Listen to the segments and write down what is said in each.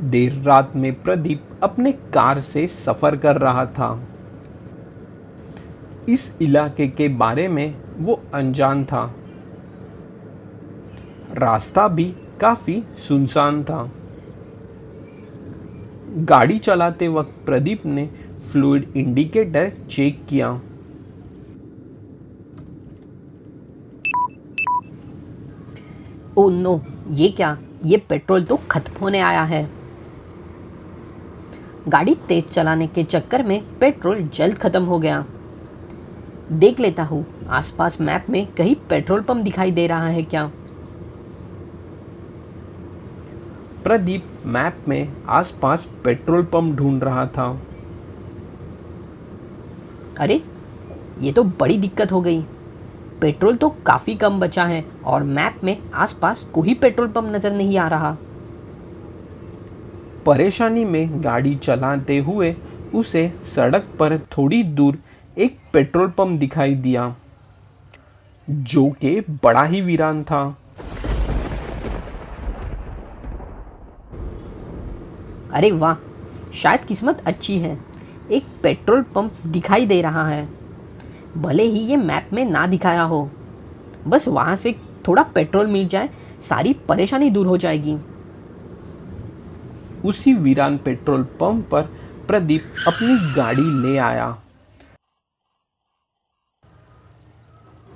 देर रात में प्रदीप अपने कार से सफर कर रहा था। इस इलाके के बारे में वो अनजान था। रास्ता भी काफी सुनसान था। गाड़ी चलाते वक्त प्रदीप ने फ्लूइड इंडिकेटर चेक किया। ओ नो, ये क्या? ये पेट्रोल तो खत्म होने आया है। गाड़ी तेज चलाने के चक्कर में पेट्रोल जल्द खत्म हो गया। देख लेता हूँ आसपास मैप में कहीं पेट्रोल पंप दिखाई दे रहा है क्या। प्रदीप मैप में आसपास पेट्रोल पंप ढूंढ रहा था। अरे, ये तो बड़ी दिक्कत हो गई। पेट्रोल तो काफ़ी कम बचा है और मैप में आसपास कोई पेट्रोल पंप नज़र नहीं आ रहा। परेशानी में गाड़ी चलाते हुए उसे सड़क पर थोड़ी दूर एक पेट्रोल पंप दिखाई दिया, जो कि बड़ा ही वीरान था। अरे वाह, शायद किस्मत अच्छी है, एक पेट्रोल पंप दिखाई दे रहा है। भले ही ये मैप में ना दिखाया हो, बस वहाँ से थोड़ा पेट्रोल मिल जाए, सारी परेशानी दूर हो जाएगी। उसी वीरान पेट्रोल पंप पर प्रदीप अपनी गाड़ी ले आया।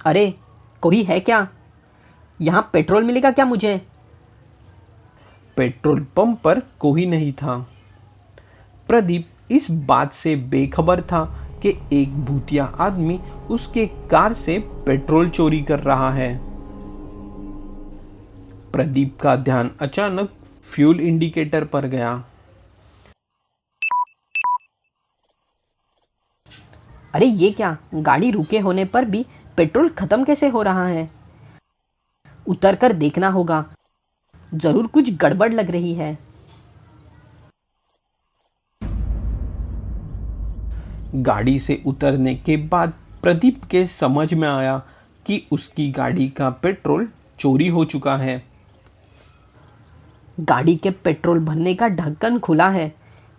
अरे, कोई है क्या? यहाँ पेट्रोल मिलेगा क्या मुझे? पेट्रोल पंप पर कोई नहीं था। प्रदीप इस बात से बेखबर था कि एक भूतिया आदमी उसके कार से पेट्रोल चोरी कर रहा है। प्रदीप का ध्यान अचानक फ्यूल इंडिकेटर पर गया। अरे ये क्या, गाड़ी रुके होने पर भी पेट्रोल खत्म कैसे हो रहा है? उतर कर देखना होगा, जरूर कुछ गड़बड़ लग रही है। गाड़ी से उतरने के बाद प्रदीप के समझ में आया कि उसकी गाड़ी का पेट्रोल चोरी हो चुका है। गाड़ी के पेट्रोल भरने का ढक्कन खुला है,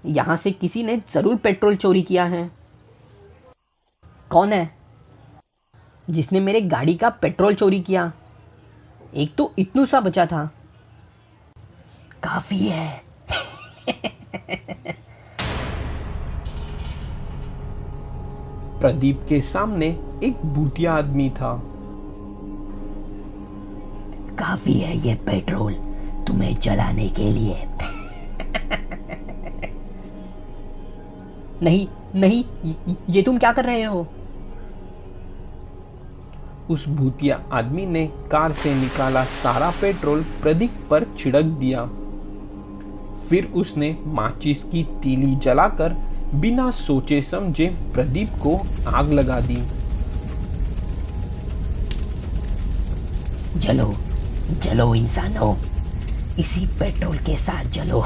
यहाँ से किसी ने जरूर पेट्रोल चोरी किया है। कौन है जिसने मेरे गाड़ी का पेट्रोल चोरी किया? एक तो इतनू सा बचा था। काफी है। प्रदीप के सामने एक भूतिया आदमी था। काफी है ये पेट्रोल तुम्हें जलाने के लिए। नहीं नहीं, ये तुम क्या कर रहे हो? उस भूतिया आदमी ने कार से निकाला सारा पेट्रोल प्रदीप पर छिड़क दिया। फिर उसने माचिस की तीली जलाकर बिना सोचे समझे प्रदीप को आग लगा दी। जलो जलो इंसानों, इसी पेट्रोल के साथ जलो।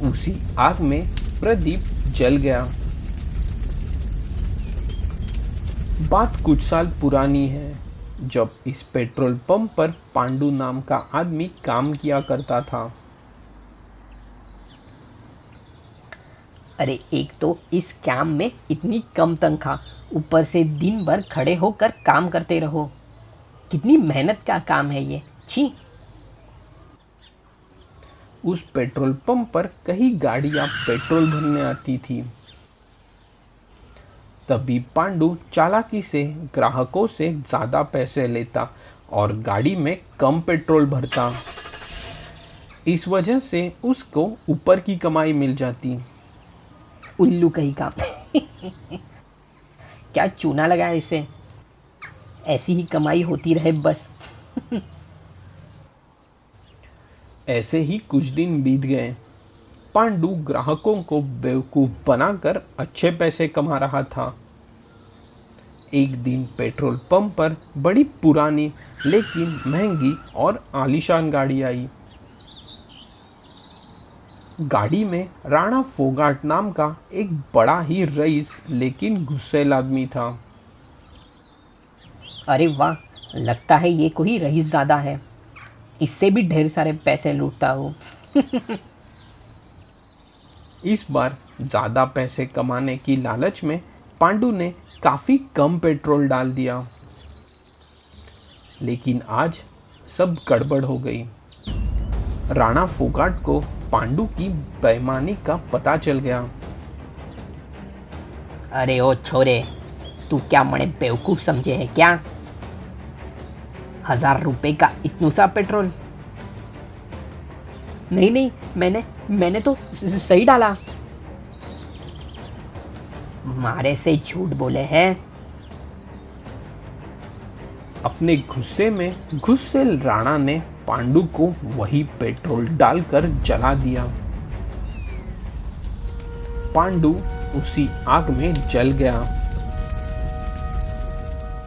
उसी आग में प्रदीप जल गया। बात कुछ साल पुरानी है, जब इस पेट्रोल पंप पर पांडु नाम का आदमी काम किया करता था। अरे, एक तो इस काम में इतनी कम तनख्वाह, ऊपर से दिन भर खड़े होकर काम करते रहो। कितनी मेहनत का काम है ये, छी। उस पेट्रोल पंप पर कई गाड़ियां पेट्रोल भरने आती थी। तभी पांडु चालाकी से ग्राहकों से ज़्यादा पैसे लेता और गाड़ी में कम पेट्रोल भरता। इस वजह से उसको ऊपर की कमाई मिल जाती। उल्लू कहीं का। क्या चूना लगा है इसे? ऐसी ही कमाई होती रहे बस। ऐसे ही कुछ दिन बीत गए। पांडु ग्राहकों को बेवकूफ़ बनाकर अच्छे पैसे कमा रहा था। एक दिन पेट्रोल पंप पर बड़ी पुरानी लेकिन महंगी और आलीशान गाड़ी आई। गाड़ी में राणा फोगाट नाम का एक बड़ा ही रईस लेकिन गुस्सैल आदमी था। अरे वाह, लगता है ये कोई रईसज़ादा है, इससे भी ढेर सारे पैसे लूटता हो। इस बार ज़्यादा पैसे कमाने की लालच में पांडु ने काफ़ी कम पेट्रोल डाल दिया। लेकिन आज सब गड़बड़ हो गई। राणा फोगाट को पांडु की बेईमानी का पता चल गया। अरे ओ छोरे, तू क्या मणे बेवकूफ़ समझे है क्या? 1000 रुपए का इतनू सा पेट्रोल? नहीं नहीं, मैंने तो सही डाला। मारे से झूठ बोले हैं। अपने गुस्से में गुस्सेल राणा ने पांडु को वही पेट्रोल डालकर जला दिया। पांडु उसी आग में जल गया।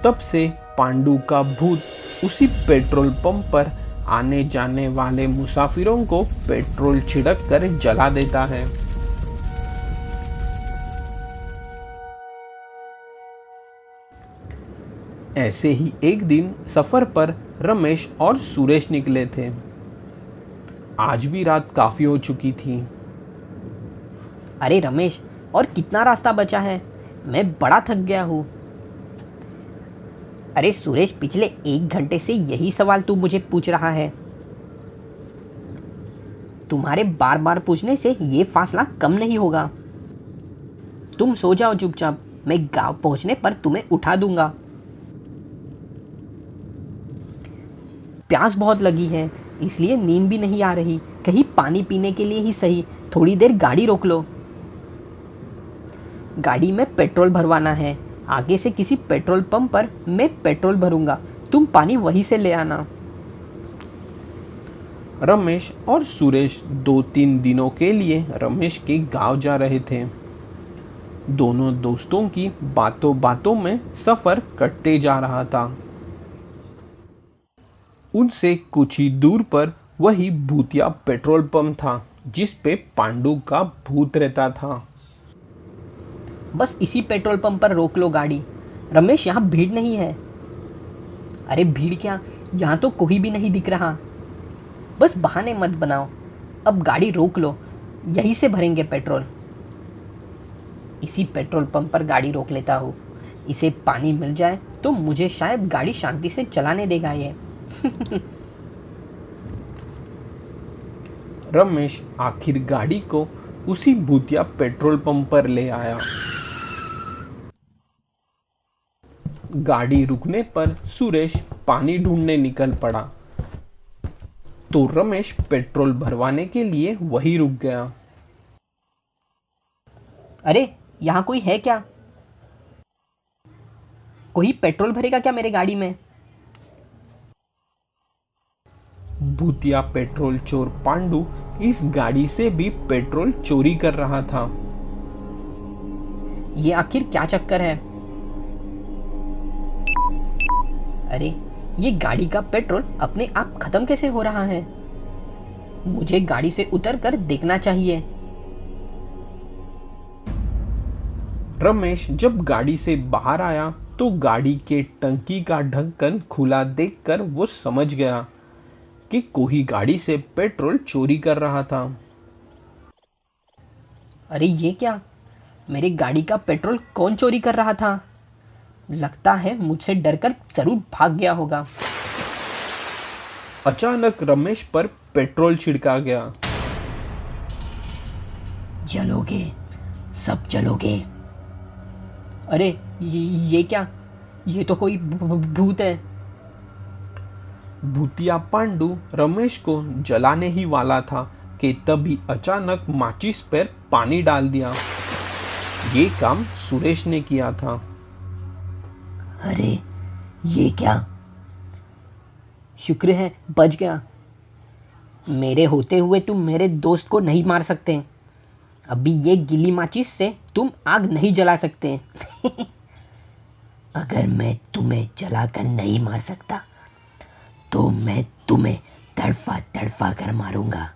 तब से पांडु का भूत उसी पेट्रोल पंप पर आने जाने वाले मुसाफिरों को पेट्रोल छिड़क कर जला देता है। ऐसे ही एक दिन सफर पर रमेश और सुरेश निकले थे। आज भी रात काफी हो चुकी थी। अरे रमेश, और कितना रास्ता बचा है? मैं बड़ा थक गया हूँ। अरे सुरेश, पिछले 1 घंटे से यही सवाल तू मुझे पूछ रहा है। तुम्हारे बार बार पूछने से ये फासला कम नहीं होगा। तुम सो जाओ चुपचाप, मैं गांव पहुंचने पर तुम्हें उठा दूंगा। प्यास बहुत लगी है, इसलिए नींद भी नहीं आ रही। कहीं पानी पीने के लिए ही सही थोड़ी देर गाड़ी रोक लो। गाड़ी में पेट्रोल भरवाना है। आगे से किसी पेट्रोल पंप पर मैं पेट्रोल भरूंगा, तुम पानी वहीं से ले आना। रमेश और सुरेश 2-3 दिनों के लिए रमेश के गांव जा रहे थे। दोनों दोस्तों की बातों बातों में सफर कटते जा रहा था। उनसे कुछ ही दूर पर वही भूतिया पेट्रोल पंप था जिस पे पांडु का भूत रहता था। बस इसी पेट्रोल पंप पर रोक लो गाड़ी। रमेश, यहाँ भीड़ नहीं है। अरे भीड़ क्या, यहाँ तो कोई भी नहीं दिख रहा। बस बहाने मत बनाओ, अब गाड़ी रोक लो, यहीं से भरेंगे पेट्रोल। इसी पेट्रोल पंप पर गाड़ी रोक लेता हूँ। इसे पानी मिल जाए तो मुझे शायद गाड़ी शांति से चलाने देगा ये। रमेश आखिर गाड़ी को उसी भूतिया पेट्रोल पंप पर ले आया। गाड़ी रुकने पर सुरेश पानी ढूंढने निकल पड़ा, तो रमेश पेट्रोल भरवाने के लिए वहीं रुक गया। अरे यहाँ कोई है क्या? कोई पेट्रोल भरेगा क्या मेरे गाड़ी में? भूतिया पेट्रोल चोर पांडु इस गाड़ी से भी पेट्रोल चोरी कर रहा था। ये आखिर क्या चक्कर है? अरे ये गाड़ी का पेट्रोल अपने आप खत्म कैसे हो रहा है? मुझे गाड़ी से उतरकर देखना चाहिए। रमेश जब गाड़ी से बाहर आया तो गाड़ी के टंकी का ढक्कन खुला देखकर वो समझ गया कि कोई गाड़ी से पेट्रोल चोरी कर रहा था। अरे ये क्या, मेरी गाड़ी का पेट्रोल कौन चोरी कर रहा था? लगता है मुझसे डरकर जरूर भाग गया होगा। अचानक रमेश पर पेट्रोल छिड़का गया। जलोगे, सब जलोगे। अरे ये क्या, ये तो कोई भूत है। भूतिया पांडु रमेश को जलाने ही वाला था कि तभी अचानक माचिस पर पानी डाल दिया। ये काम सुरेश ने किया था। अरे ये क्या, शुक्र है बच गया। मेरे होते हुए तुम मेरे दोस्त को नहीं मार सकते। अभी ये गीली माचिस से तुम आग नहीं जला सकते। अगर मैं तुम्हें जलाकर नहीं मार सकता तो मैं तुम्हें तड़फा तड़फा कर मारूंगा।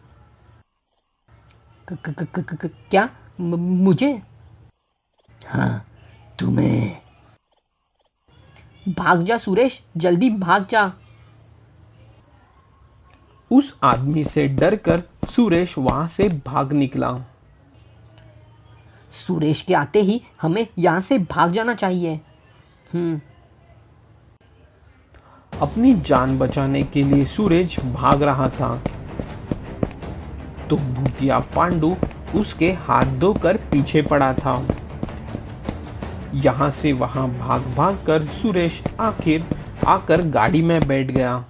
क्या मुझे? हाँ तुम्हें। भाग जा सुरेश, जल्दी भाग जा। उस आदमी से डरकर सुरेश वहां से भाग निकला। सुरेश के आते ही हमें यहाँ से भाग जाना चाहिए। अपनी जान बचाने के लिए सुरेश भाग रहा था तो भूतिया पांडु उसके हाथ धोकर पीछे पड़ा था। यहां से वहां भाग भाग कर सुरेश आखिर आकर गाड़ी में बैठ गया।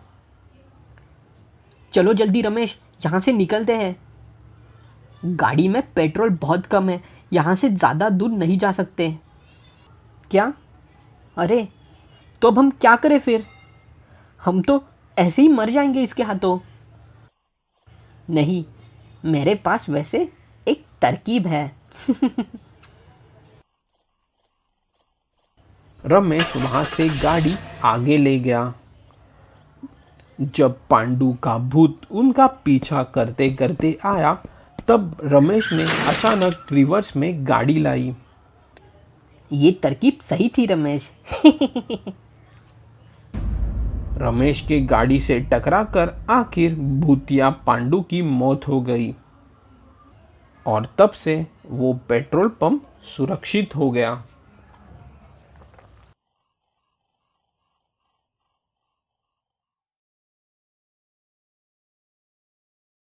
चलो जल्दी रमेश, यहाँ से निकलते हैं। गाड़ी में पेट्रोल बहुत कम है, यहाँ से ज़्यादा दूर नहीं जा सकते। क्या? अरे तो अब हम क्या करें फिर? हम तो ऐसे ही मर जाएंगे इसके हाथों। नहीं, मेरे पास वैसे एक तरकीब है। रमेश वहां से गाड़ी आगे ले गया। जब पांडु का भूत उनका पीछा करते करते आया तब रमेश ने अचानक रिवर्स में गाड़ी लाई। ये तरकीब सही थी रमेश। रमेश के गाड़ी से टकराकर आखिर भूतिया पांडु की मौत हो गई और तब से वो पेट्रोल पंप सुरक्षित हो गया।